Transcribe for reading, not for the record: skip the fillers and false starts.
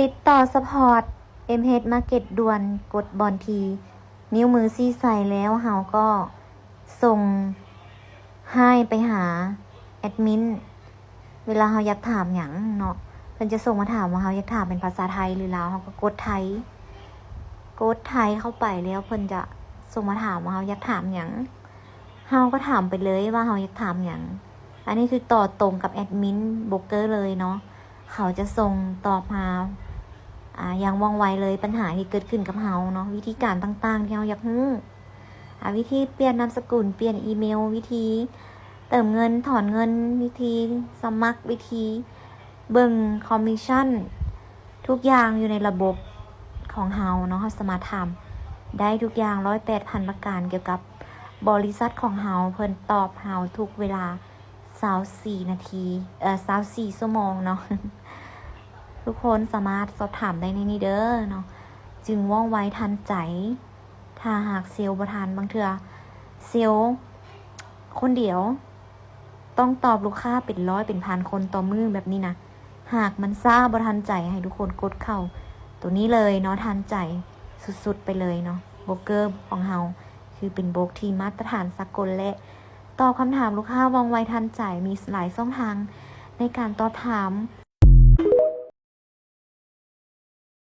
ติดต่อสปอร์ต MH Market ด่วนกดบอลที นิ้วมือซี่ใส่แล้วเฮาก็ส่งให้ไปหาแอดมินเวลาเฮาอยากถามหยังเนาะเพิ่นจะส่งมาถามว่าเฮาอยากถามเป็นภาษาไทยหรือลาวเฮาก็กดไทยเข้าไปแล้วเพิ่นจะส่งมาถามว่าเฮาอยากถามหยังเฮาก็ถามไปเลยว่าเฮาอยากถามหยังอันนี้คือต่อตรงกับแอดมินโบรกเกอร์เลยเนาะเขาจะส่งตอบมาอย่างว่องไวเลยปัญหาที่เกิดขึ้นกับเฮาเนาะวิธีการต่างๆที่เฮาอยากรู้วิธีเปลี่ยนนามสกุลเปลี่ยนอีเมลวิธีเติมเงินถอนเงินวิธีสมัครวิธีเบิ่งคอมมิชชั่นทุกอย่างอยู่ในระบบของเฮาเนาะเฮาสามารถทำได้ทุกอย่าง108,000ประการเกี่ยวกับบริษัทของเฮาเพิ่นตอบเฮาทุกเวลา24 นาที24 ชั่วโมงเนาะ ทุกคนสามารถสอบถามได้ในนี้เด้อเนาะจึงว่องไวทันใจถ้าหากเซลล์บ่ทันบางเทื่อเซลล์คนเดียวต้องตอบลูกค้าเป็น100เป็นพันคนต่อมือแบบนี้นะหากมันซ่าบ่ทันใจให้ทุกคนกดเข้าตัวนี้เลยเนาะทันใจสุดๆไปเลยเนาะโบรกเกอร์ของเฮาคือเป็นโบรกที่มาตรฐานสากลและตอบคำถามลูกค้าว่องไวทันใจมีหลายช่องทางในการตอบถาม